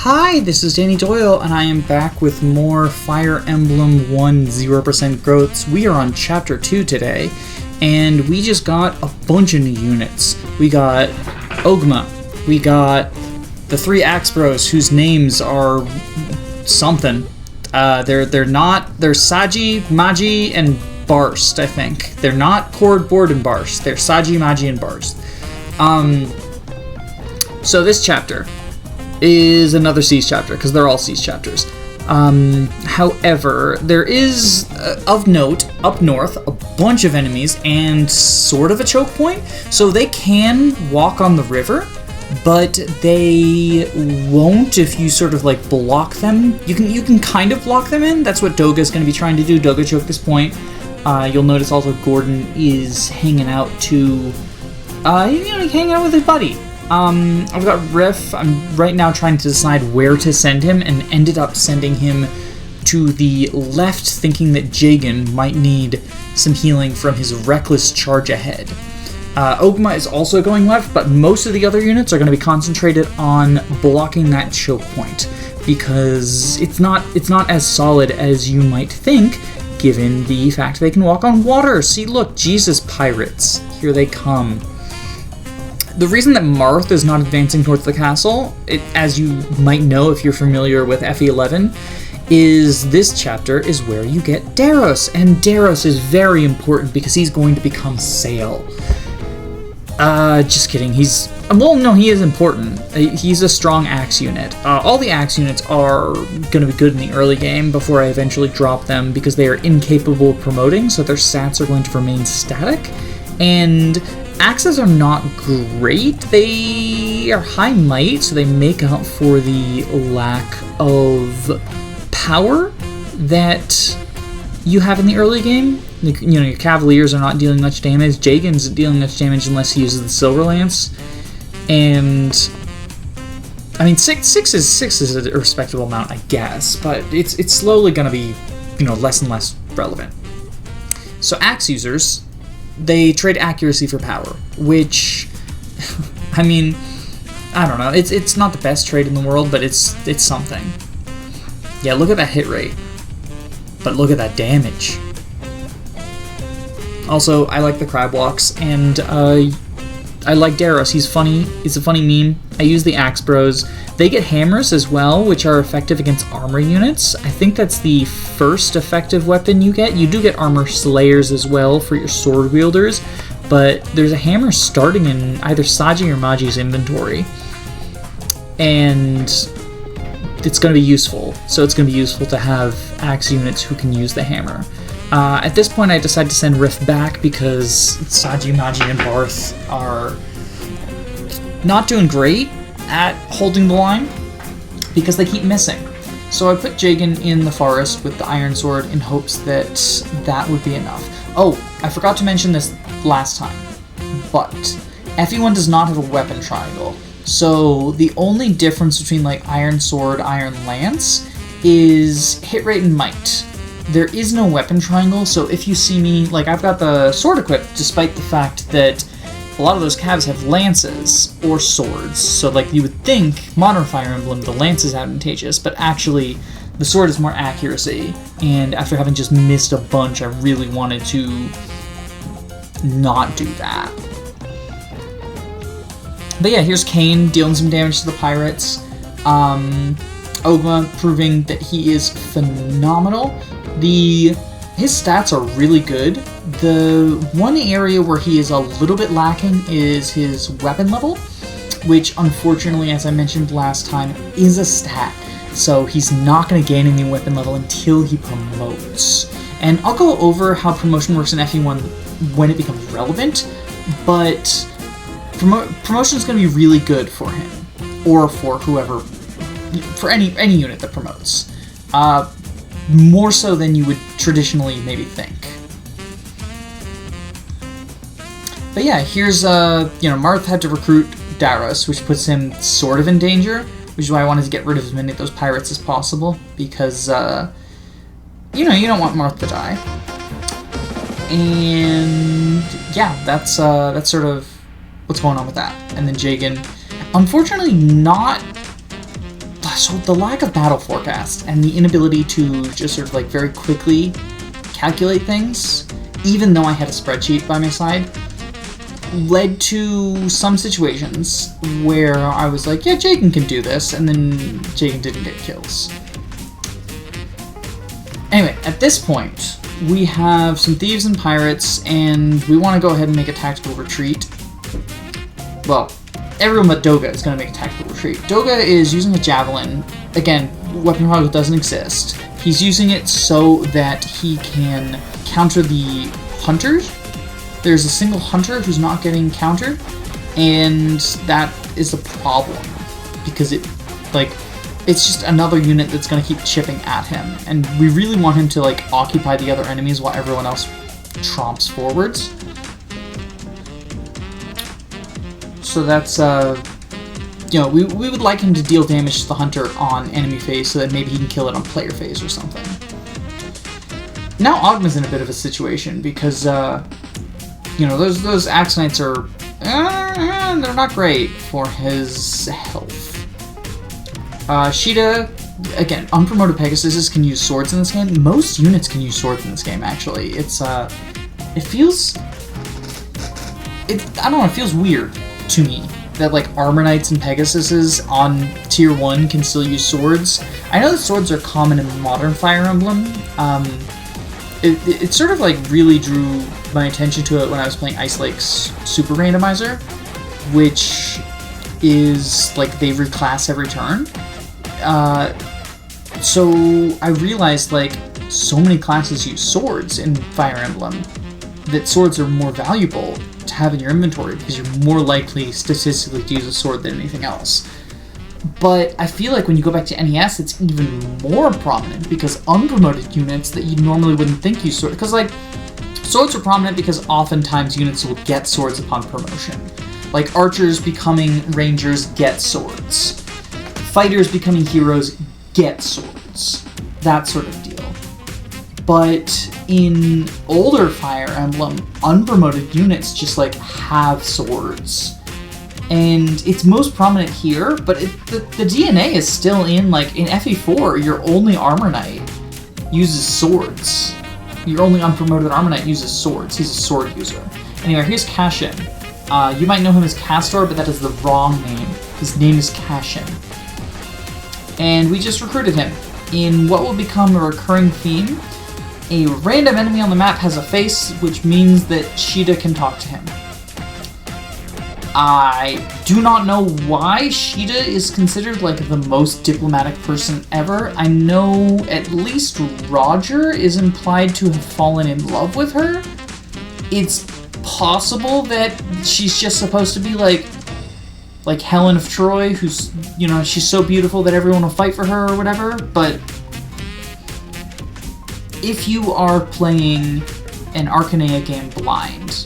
Hi, this is Danny Doyle, and I am back with more Fire Emblem 1 0% growths. We are on Chapter 2 today, and we just got a bunch of new units. We got Ogma, we got the three Axe Bros, whose names are something. They're Saji, Maji, and Barst, I think. They're not Cord, Board, and Barst. They're Saji, Maji, and Barst. So this chapter is another Siege chapter, because they're all Siege chapters. However, there is, of note, up north, a bunch of enemies and sort of a choke point. So they can walk on the river, but they won't if you sort of like block them. You can kind of block them in. That's what Doga's going to be trying to do. Doga choked this point. You'll notice also Gordon is hanging out to, hanging out with his buddy. I've got Riff. I'm right now trying to decide where to send him, and ended up sending him to the left, thinking that Jagan might need some healing from his reckless charge ahead. Ogma is also going left, but most of the other units are going to be concentrated on blocking that choke point, because it's not as solid as you might think, given the fact they can walk on water. See, look, Jesus pirates. Here they come. The reason that Marth is not advancing towards the castle, as you might know if you're familiar with FE11, is this chapter is where you get Daros, and Daros is very important because he's going to become Sail. Just kidding. He is important. He's a strong axe unit. All the axe units are going to be good in the early game before I eventually drop them, because they are incapable of promoting, so their stats are going to remain static. And axes are not great. They are high might, so they make up for the lack of power that you have in the early game. Your Cavaliers are not dealing much damage. Jagan's dealing much damage unless he uses the Silver Lance. And I mean, six is a respectable amount, I guess, but it's slowly going to be, less and less relevant. So axe users, they trade accuracy for power, which, I mean, I don't know. It's not the best trade in the world, but it's something. Yeah, look at that hit rate. But look at that damage. Also, I like the crab walks, and I like Daros. He's funny. He's a funny meme. I use the Axe Bros. They get hammers as well, which are effective against armor units. I think that's the first effective weapon you get. You do get armor slayers as well for your sword wielders, but there's a hammer starting in either Saji or Maji's inventory, and it's going to be useful. So it's going to be useful to have axe units who can use the hammer. At this point, I decided to send Riff back because Saji, Maji, and Barth are not doing great at holding the line because they keep missing. So I put Jagan in the forest with the Iron Sword in hopes that that would be enough. Oh, I forgot to mention this last time, but FE1 does not have a weapon triangle. So the only difference between like Iron Sword, Iron Lance is hit rate and might. There is no weapon triangle, so if you see me, like I've got the sword equipped despite the fact that a lot of those calves have lances or swords. So like you would think, modern Fire Emblem, the lance is advantageous, but actually the sword is more accuracy, and after having just missed a bunch, I really wanted to not do that. But yeah, here's Kane dealing some damage to the pirates. Ogma proving that he is phenomenal. His stats are really good. The one area where he is a little bit lacking is his weapon level, which unfortunately, as I mentioned last time, is a stat. So he's not going to gain any weapon level until he promotes. And I'll go over how promotion works in FE1 when it becomes relevant, but promotion is going to be really good for him, or for whoever, for any unit that promotes. More so than you would traditionally maybe think. But yeah, here's, Marth had to recruit Daros, which puts him sort of in danger, which is why I wanted to get rid of as many of those pirates as possible, because, you don't want Marth to die. And yeah, that's sort of what's going on with that. And then Jagan, unfortunately not So the lack of battle forecast and the inability to just sort of like very quickly calculate things, even though I had a spreadsheet by my side, led to some situations where I was like, yeah, Jagen can do this, and then Jagen didn't get kills. Anyway, at this point, we have some thieves and pirates, and we want to go ahead and make a tactical retreat. Well, everyone but Doga is going to make a tactical retreat. Doga is using a javelin. Again, weapon toggle doesn't exist. He's using it so that he can counter the hunters. There's a single hunter who's not getting countered, and that is a problem because it's just another unit that's going to keep chipping at him, and we really want him to like occupy the other enemies while everyone else tromps forwards. So that's we would like him to deal damage to the hunter on enemy phase so that maybe he can kill it on player phase or something. Now Ogma's in a bit of a situation because those Axe Knights are they're not great for his health. Shiida, again, unpromoted Pegasuses can use swords in this game. Most units can use swords in this game, actually. It feels weird to me that like Armor Knights and Pegasuses on tier 1 can still use swords. I know that swords are common in modern Fire Emblem. It sort of like really drew my attention to it when I was playing Ice Lake's Super Randomizer, which is like they reclass every turn. So I realized like so many classes use swords in Fire Emblem that swords are more valuable to have in your inventory because you're more likely statistically to use a sword than anything else. But I feel like when you go back to NES, it's even more prominent because unpromoted units that you normally wouldn't think use swords, because like swords are prominent because oftentimes units will get swords upon promotion. Like archers becoming rangers get swords. Fighters becoming heroes get swords. That sort of deal. But in older Fire Emblem, unpromoted units just like have swords. And it's most prominent here, but the DNA is still in, like, in FE4, your only Armor Knight uses swords. Your only unpromoted Armor Knight uses swords. He's a sword user. Anyway, here's Cashin. You might know him as Castor, but that is the wrong name. His name is Cashin. And we just recruited him. In what will become a recurring theme, a random enemy on the map has a face, which means that Shiida can talk to him. I do not know why Shiida is considered like the most diplomatic person ever. I know at least Roger is implied to have fallen in love with her. It's possible that she's just supposed to be like Helen of Troy, who's, she's so beautiful that everyone will fight for her or whatever, but if you are playing an Arcanea game blind,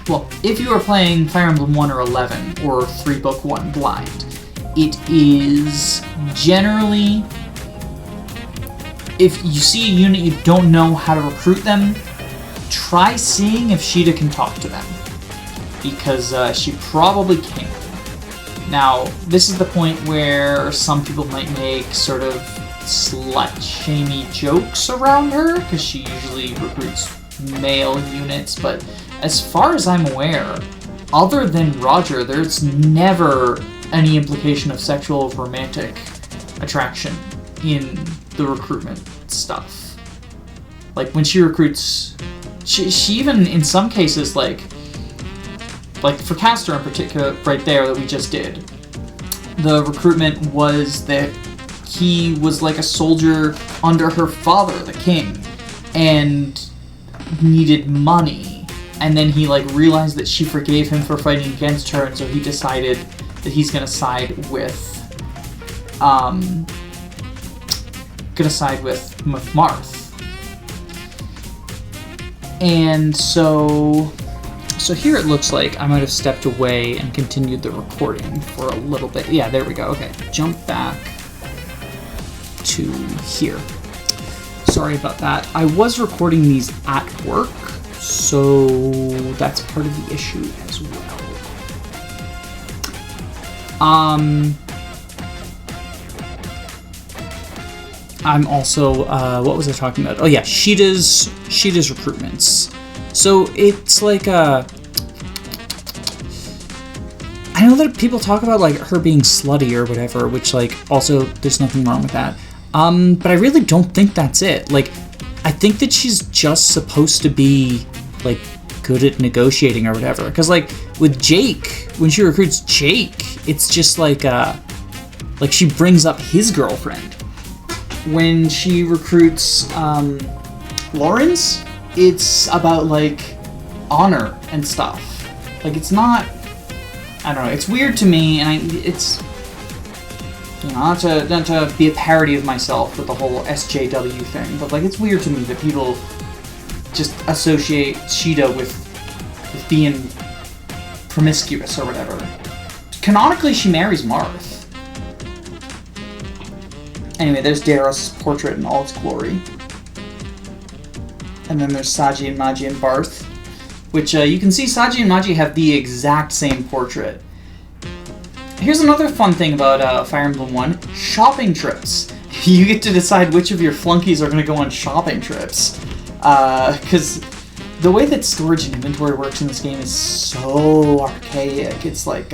well, if you are playing Fire Emblem 1 or 11 or 3 Book 1 blind, it is generally, if you see a unit you don't know how to recruit them, try seeing if Shiida can talk to them, because she probably can. Now, this is the point where some people might make sort of slut-shamey jokes around her, because she usually recruits male units, but as far as I'm aware, other than Roger, there's never any implication of sexual or romantic attraction in the recruitment stuff. Like, when she recruits, she even, in some cases, like for Castor in particular, right there, that we just did, the recruitment was that he was like a soldier under her father, the king, and needed money. And then he realized that she forgave him for fighting against her, and so he decided that he's gonna side with Marth. And so here it looks like I might have stepped away and continued the recording for a little bit. Yeah, there we go. Okay, jump back to here. Sorry about that. I was recording these at work, so that's part of the issue as well. I'm also, what was I talking about? Oh yeah, Sheida's recruitments. So it's like, I know that people talk about like her being slutty or whatever, which like also there's nothing wrong with that. But I really don't think that's it. Like, I think that she's just supposed to be like good at negotiating or whatever. Because like with Jake, when she recruits Jake, it's just like she brings up his girlfriend. When she recruits Lawrence, it's about like honor and stuff. Like, it's not, I don't know, it's weird to me, and it's, you know, not to be a parody of myself with the whole SJW thing, but like, it's weird to me that people just associate Shiida with being promiscuous or whatever. Canonically, she marries Marth. Anyway, there's Daros' portrait in all its glory. And then there's Saji and Maji and Barth, which you can see Saji and Maji have the exact same portrait. Here's another fun thing about Fire Emblem 1, shopping trips. You get to decide which of your flunkies are going to go on shopping trips. Because the way that storage and inventory works in this game is so archaic. It's like,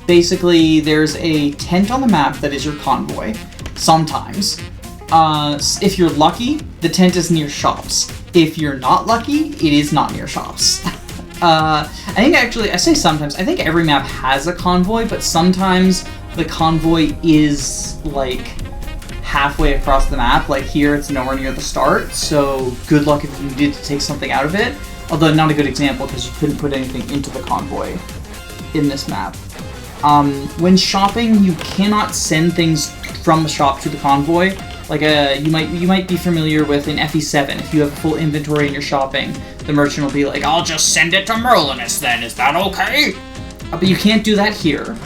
basically, there's a tent on the map that is your convoy, sometimes. If you're lucky, the tent is near shops. If you're not lucky, it is not near shops. I think actually, I say sometimes, I think every map has a convoy, but sometimes the convoy is like halfway across the map. Like here, it's nowhere near the start, so good luck if you needed to take something out of it. Although not a good example because you couldn't put anything into the convoy in this map. When shopping, you cannot send things from the shop to the convoy. Like you might be familiar with in FE7, if you have a full inventory and you're shopping, the merchant will be like, I'll just send it to Merlinus then, is that okay? But you can't do that here.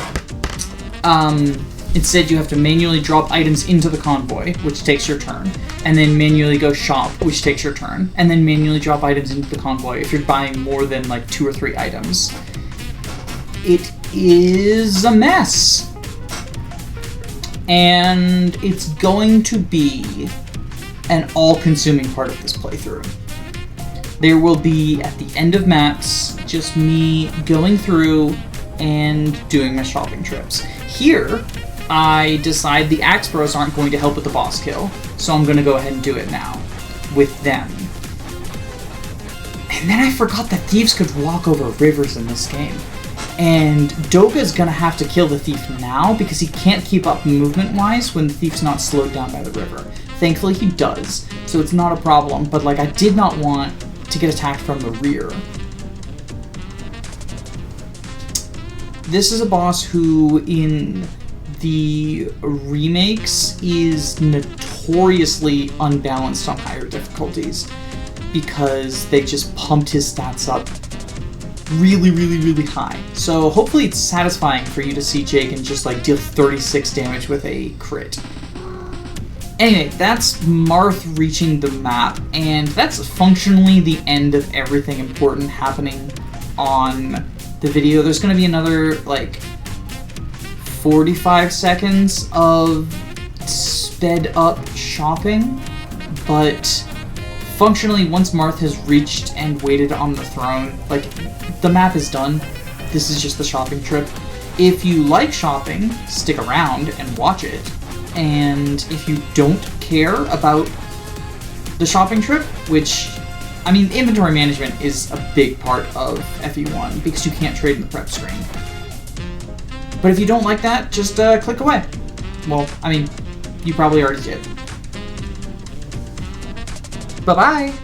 Instead, you have to manually drop items into the convoy, which takes your turn, and then manually go shop, which takes your turn, and then manually drop items into the convoy if you're buying more than like 2 or 3 items. It is a mess. And it's going to be an all-consuming part of this playthrough. There will be, at the end of maps, just me going through and doing my shopping trips. Here, I decide the Axe Bros aren't going to help with the boss kill, so I'm going to go ahead and do it now with them. And then I forgot that thieves could walk over rivers in this game. And Doga's gonna have to kill the thief now because he can't keep up movement-wise when the thief's not slowed down by the river. Thankfully he does, so it's not a problem, but like I did not want to get attacked from the rear. This is a boss who, in the remakes, is notoriously unbalanced on higher difficulties because they just pumped his stats up really, really, really high. So hopefully it's satisfying for you to see Jake and just like deal 36 damage with a crit. Anyway, that's Marth reaching the map, and that's functionally the end of everything important happening on the video. There's going to be another like 45 seconds of sped up shopping, but functionally, once Marth has reached and waited on the throne, like, the map is done. This is just the shopping trip. If you like shopping, stick around and watch it. And if you don't care about the shopping trip, which, I mean, inventory management is a big part of FE1 because you can't trade in the prep screen. But if you don't like that, just click away. Well, I mean, you probably already did. Bye-bye!